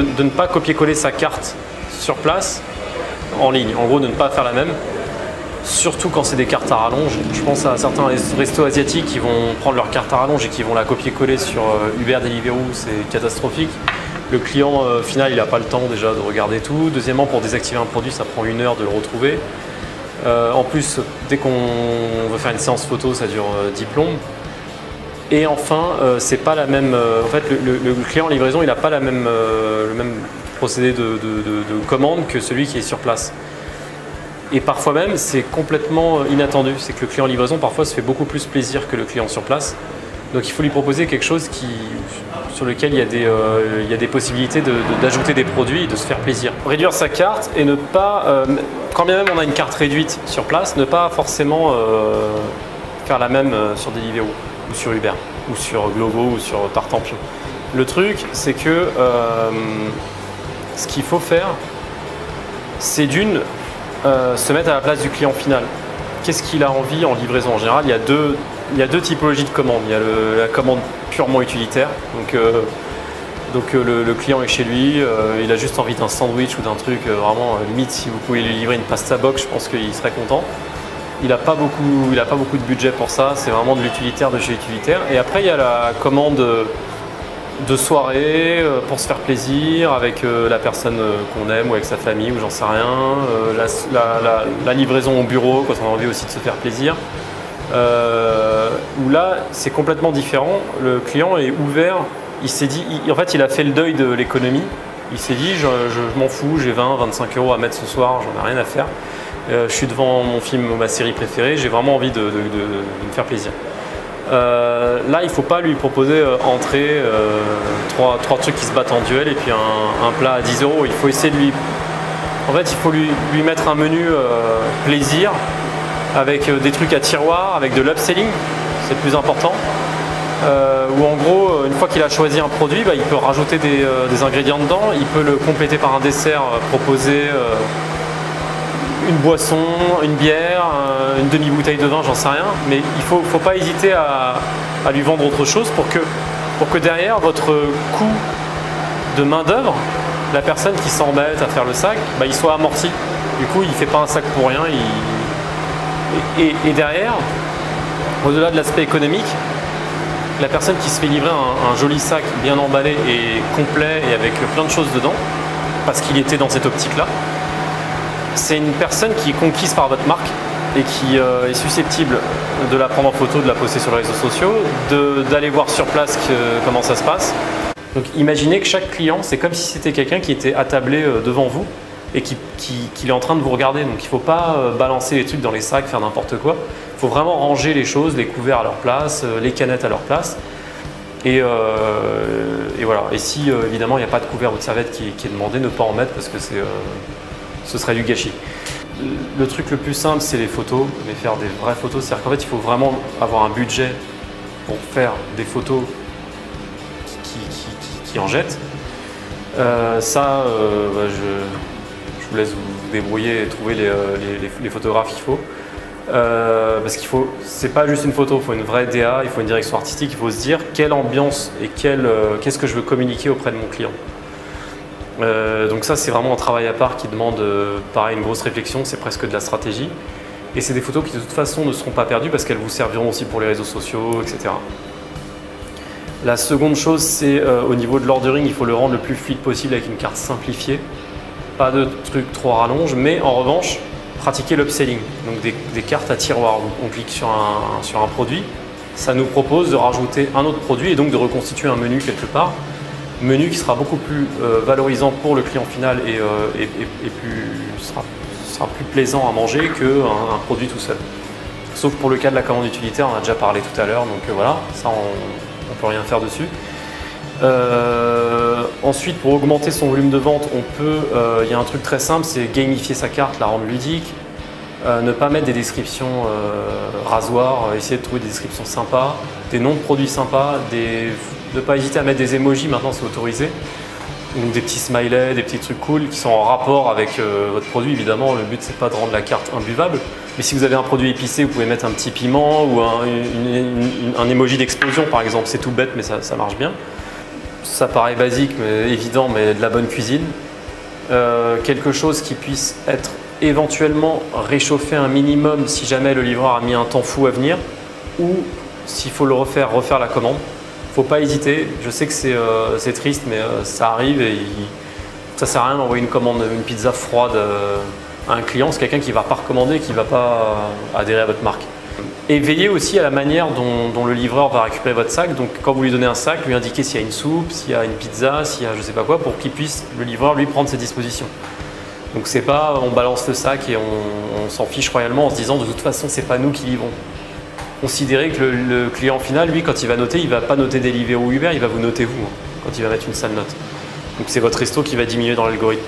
de ne pas copier-coller sa carte sur place en ligne. En gros, de ne pas faire la même. Surtout quand c'est des cartes à rallonge. Je pense à certains restos asiatiques qui vont prendre leur carte à rallonge et qui vont la copier-coller sur Uber, Deliveroo, c'est catastrophique. Le client final, il n'a pas le temps déjà de regarder tout. Deuxièmement, pour désactiver un produit, ça prend 1 heure de le retrouver. En plus, dès qu'on veut faire une séance photo, ça dure 10 plombes. Et enfin, c'est pas la même. En fait, le client en livraison, il n'a pas le même procédé de commande que celui qui est sur place. Et parfois même, c'est complètement inattendu. C'est que le client en livraison, parfois, se fait beaucoup plus plaisir que le client sur place. Donc il faut lui proposer quelque chose sur lequel il y a des possibilités d'ajouter des produits et de se faire plaisir. Réduire sa carte et ne pas, quand bien même on a une carte réduite sur place, ne pas forcément faire la même sur Deliveroo ou sur Uber ou sur Glovo ou sur Tartampion. Le truc, c'est que ce qu'il faut faire, c'est se mettre à la place du client final. Qu'est-ce qu'il a envie en livraison? En général, il y a deux typologies de commandes. Il y a la commande purement utilitaire. Donc le client est chez lui, il a juste envie d'un sandwich ou d'un truc vraiment limite. Si vous pouvez lui livrer une pasta box, je pense qu'il serait content. Il n'a pas beaucoup de budget pour ça. C'est vraiment de l'utilitaire de chez utilitaire. Et après, il y a la commande de soirée pour se faire plaisir avec la personne qu'on aime ou avec sa famille ou j'en sais rien. La livraison au bureau quand on a envie aussi de se faire plaisir. Où là, c'est complètement différent. Le client est ouvert. Il s'est dit, en fait, il a fait le deuil de l'économie. Il s'est dit, je m'en fous, j'ai 20-25 € à mettre ce soir, j'en ai rien à faire. Je suis devant mon film ou ma série préférée, j'ai vraiment envie de me faire plaisir. Là, il ne faut pas lui proposer entrée, trois trucs qui se battent en duel et puis un plat à 10 €. Il faut essayer de lui... En fait, il faut lui mettre un menu plaisir avec des trucs à tiroir, avec de l'upselling, c'est le plus important. Où en gros, une fois qu'il a choisi un produit, il peut rajouter des ingrédients dedans, il peut le compléter par un dessert, proposer une boisson, une bière, une demi-bouteille de vin, j'en sais rien, mais il ne faut pas hésiter à lui vendre autre chose pour que derrière votre coût de main d'œuvre, la personne qui s'embête à faire le sac, il soit amorti. Du coup, il ne fait pas un sac pour rien. Et derrière, au-delà de l'aspect économique, la personne qui se fait livrer un joli sac bien emballé et complet et avec plein de choses dedans, parce qu'il était dans cette optique-là, c'est une personne qui est conquise par votre marque et qui est susceptible de la prendre en photo, de la poster sur les réseaux sociaux, d'aller voir sur place comment ça se passe. Donc imaginez que chaque client, c'est comme si c'était quelqu'un qui était attablé devant vous et qui est en train de vous regarder. Donc il ne faut pas balancer les trucs dans les sacs, faire n'importe quoi. Il faut vraiment ranger les choses, les couverts à leur place, les canettes à leur place. Et voilà. Et si évidemment il n'y a pas de couvert ou de serviette qui est demandé, ne pas en mettre parce que ce serait du gâchis. Le truc le plus simple, c'est les photos, mais faire des vraies photos. C'est-à-dire qu'en fait, il faut vraiment avoir un budget pour faire des photos qui en jettent. Je vous laisse vous débrouiller et trouver les photographes qu'il faut. Parce c'est pas juste une photo, il faut une vraie DA, il faut une direction artistique, il faut se dire quelle ambiance et qu'est-ce que je veux communiquer auprès de mon client. Donc ça, c'est vraiment un travail à part qui demande pareil, une grosse réflexion, c'est presque de la stratégie. Et c'est des photos qui de toute façon ne seront pas perdues parce qu'elles vous serviront aussi pour les réseaux sociaux, etc. La seconde chose, c'est au niveau de l'ordering, il faut le rendre le plus fluide possible avec une carte simplifiée. Pas de trucs trop à rallonge, mais en revanche, pratiquer l'upselling, donc des cartes à tiroir. On clique sur un produit, ça nous propose de rajouter un autre produit et donc de reconstituer un menu quelque part. Menu qui sera beaucoup plus valorisant pour le client final et sera plus plaisant à manger qu'un produit tout seul. Sauf pour le cas de la commande utilitaire, on en a déjà parlé tout à l'heure, donc voilà, ça on ne peut rien faire dessus. Ensuite, pour augmenter son volume de vente, il y a un truc très simple, c'est gamifier sa carte, la rendre ludique, ne pas mettre des descriptions rasoirs, essayer de trouver des descriptions sympas, des noms de produits sympas, ne pas hésiter à mettre des emojis, maintenant c'est autorisé, donc des petits smileys, des petits trucs cool qui sont en rapport avec votre produit. Évidemment, le but c'est pas de rendre la carte imbuvable, mais si vous avez un produit épicé, vous pouvez mettre un petit piment ou un emoji d'explosion par exemple, c'est tout bête mais ça marche bien. ça paraît basique, mais évident, mais de la bonne cuisine. Quelque chose qui puisse être éventuellement réchauffé un minimum si jamais le livreur a mis un temps fou à venir, ou s'il faut le refaire la commande. Faut pas hésiter. Je sais que c'est triste, mais ça arrive et ça sert à rien d'envoyer une pizza froide à un client. C'est quelqu'un qui va pas recommander, qui va pas adhérer à votre marque. Et veillez aussi à la manière dont le livreur va récupérer votre sac. Donc quand vous lui donnez un sac, lui indiquez s'il y a une soupe, s'il y a une pizza, s'il y a je sais pas quoi, pour qu'il puisse, le livreur, lui prendre ses dispositions. Donc c'est pas on balance le sac et on s'en fiche royalement en se disant de toute façon c'est pas nous qui livrons. Considérez que le client final, lui, quand il va noter, il va pas noter Deliveroo ou Uber, il va vous noter vous, quand il va mettre une sale note. Donc c'est votre resto qui va diminuer dans l'algorithme.